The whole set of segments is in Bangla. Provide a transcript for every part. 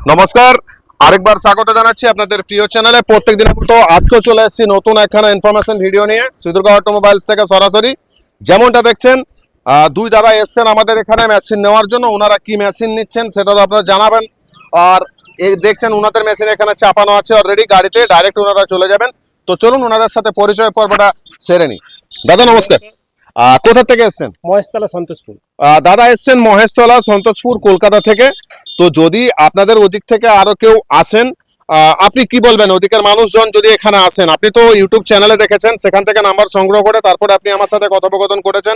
নমস্কার, আরেকবার স্বাগত জানাচ্ছি আপনাদের প্রিয় চ্যানেলে। প্রত্যেকদিনের মতো আজকেও চলে এসেছি নতুন একখানা ইনফরমেশন ভিডিও নিয়ে শ্রীদুর্গা অটোমোবাইলস থেকে সরাসরি। যেমনটা দেখছেন, দুই দাদা এসছেন আমাদের এখানে মেশিন নেওয়ার জন্য। ওনারা কি মেশিন নিচ্ছেন সেটা তো আপনারা জানাবেন। আর এই দেখছেন ওনাদের মেশিন এখানে চাপানো আছে অলরেডি গাড়িতে, ডাইরেক্ট ওনারা চলে যাবেন। তো চলুন ওনাদের সাথে পরিচয় পর্বটা সেরে নিই। দাদা নমস্কার, কোথা থেকে এসছেন? মহেশতলা সন্তোষপুর। দাদা এসছেন মহেশতলা সন্তোষপুর কলকাতা থেকে। তো যদি আপনাদের ওদিক থেকে আরো কেউ আসেন, আপনি কি বলবেন? ওদিকের মানুষজন যদি এখানে আসেন, আপনি তো ইউটিউব চ্যানেলে দেখেছেন, সেখান থেকে নাম্বার সংগ্রহ করে তারপরে আপনি আমার সাথে কথোপকথন করেছেন,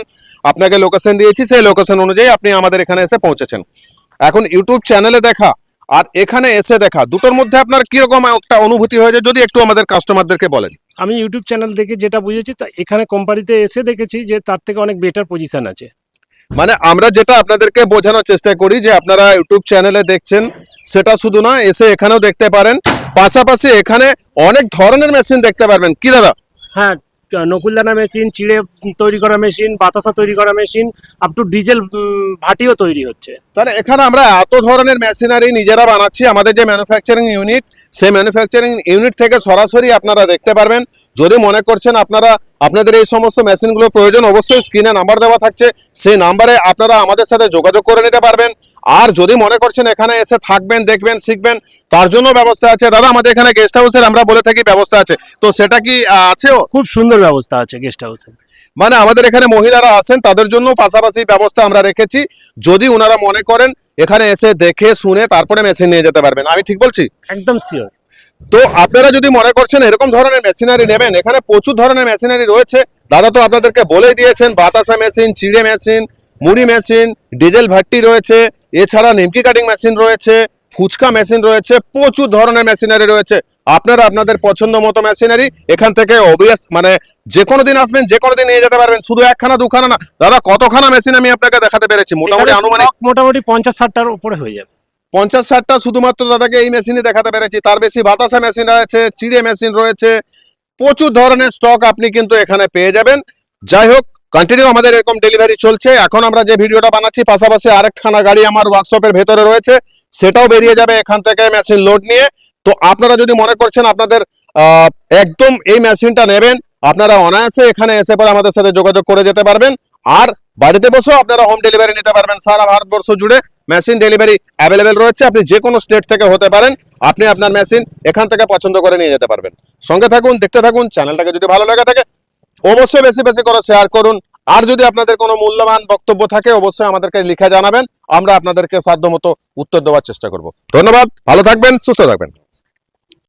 আপনাকে লোকেশন দিয়েছি, সেই লোকেশন অনুযায়ী আপনি আমাদের এখানে এসে পৌঁছেছেন। এখন ইউটিউব চ্যানেলে দেখা আর এখানে এসে দেখা, দুটোর মধ্যে আপনার কিরকম একটা অনুভূতি হয়েছে যদি একটু আমাদের কাস্টমারদেরকে বলেন। আমি ইউটিউব চ্যানেল দেখে যেটা বুঝেছি, তা এখানে কোম্পানিতে এসে দেখেছি যে তার থেকে অনেক বেটার পজিশন আছে। মানে আমরা যেটা আপনাদেরকে বোঝানোর চেষ্টা করি যে আপনারা ইউটিউব চ্যানেলে দেখছেন, সেটা শুধু না, এসে এখানেও দেখতে পারেন। পাশাপাশি এখানে অনেক ধরনের মেশিন দেখতে পারবেন। কি দাদা? হ্যাঁ, নকুলদানা মেশিন, চিড়ে তৈরি করা মেশিন, বাতাসা তৈরি করা মেশিন, আপ টু ডিজেল ভাটিও তৈরি হচ্ছে। তাহলে এখানে আমরা এত ধরনের মেশিনারি নিজেরা বানাচ্ছি। আমাদের যে ম্যানুফ্যাকচারিং ইউনিট, সেই ম্যানুফ্যাকচারিং ইউনিট থেকে সরাসরি আপনারা দেখতে পারবেন। যদি মনে করছেন আপনারা আপনাদের এই সমস্ত মেশিনগুলো প্রয়োজন, অবশ্যই স্ক্রিনে নাম্বার দেওয়া থাকছে, সেই নাম্বারে আপনারা আমাদের সাথে যোগাযোগ করে নিতে পারবেন। আর যদি মনে করছেন এখানে এসে থাকবেন, দেখবেন, শিখবেন, তার জন্য ব্যবস্থা আছে। দাদা আমাদের এখানে গেস্ট হাউসের আমরা বলে থাকি ব্যবস্থা আছে, তো সেটা কি আছেও? খুব সুন্দর ব্যবস্থা আছে গেস্ট হাউসে। মানে আমাদের এখানে মহিলারা আসেন, তাদের জন্য পাশাপাশি ব্যবস্থা আমরা রেখেছি। যদি ওনারা মনে করেন এখানে এসে দেখে শুনে তারপরে মেশিন নিয়ে যেতে পারবেন। আমি ঠিক বলছি? একদম শিওর। তো আপনারা যদি মনে করছেন এরকম ধরনের মেশিনারি নেবেন, এখানে প্রচুর ধরনের মেশিনারি রয়েছে। দাদা তো আপনাদেরকে বলেই দিয়েছেন, বাতাসা মেশিন, চিড়ে মেশিন, মুড়ি মেশিন, ডিজেল ভাট্টি রয়েছে, এছাড়া নিমকি কাটিং মেশিন রয়েছে, ফুচকা মেশিন রয়েছে, প্রচুর ধরনের মেশিনারি রয়েছে। আপনারা আপনাদের পছন্দ মতো মেশিনারি এখান থেকে অবভিয়াস মানে যে কোনো দিন আসবেন, যে কোনো দিন নিয়ে যেতে পারবেন। শুধু একখানা দুখানা না দাদা, কতখানা মেশিন আমি আপনাকে দেখাতে পেরেছি? মোটামুটি আনুমানিক মোটামুটি 50-60টার উপরে হয়ে যাবে। 50-60টা শুধুমাত্র দাদাকে এই মেশিনে দেখাতে পেরেছি। তার বেশি বাতাসা মেশিন রয়েছে, চিড়ে মেশিন রয়েছে, প্রচুর ধরনের স্টক আপনি কিন্তু এখানে পেয়ে যাবেন। যাই হোক, কন্টিনিউ আমাদের এরকম ডেলিভারি চলছে। এখন আমরা যে ভিডিওটা বানাচ্ছি, পাশাপাশি আরেকখানা গাড়ি আমার ওয়ার্কশপের ভেতরে রয়েছে, সেটাও বেরিয়ে যাবে এখান থেকে মেশিন লোড নিয়ে। তো আপনারা যদি মনে করছেন আপনাদের একদম এই মেশিনটা নেবেন, আপনারা অনায়াসে এখানে এসে পরে আমাদের সাথে যোগাযোগ করে যেতে পারবেন। আর বাড়িতে বসেও আপনারা হোম ডেলিভারি নিতে পারবেন। সারা ভারতবর্ষ জুড়ে মেশিন ডেলিভারি অ্যাভেলেবেল রয়েছে। আপনি যে কোনো স্টেট থেকে হতে পারেন, আপনি আপনার মেশিন এখান থেকে পছন্দ করে নিয়ে যেতে পারবেন। সঙ্গে থাকুন, দেখতে থাকুন। চ্যানেলটাকে যদি ভালো লাগে থাকে অবশ্যই বেশি বেশি করে শেয়ার করুন। আর যদি আপনাদের কোনো মূল্যবান বক্তব্য থাকে অবশ্যই আমাদেরকে লিখে জানাবেন, আমরা আপনাদেরকে সাধ্যমতো উত্তর দেওয়ার চেষ্টা করব। ধন্যবাদ, ভালো থাকবেন, সুস্থ থাকবেন।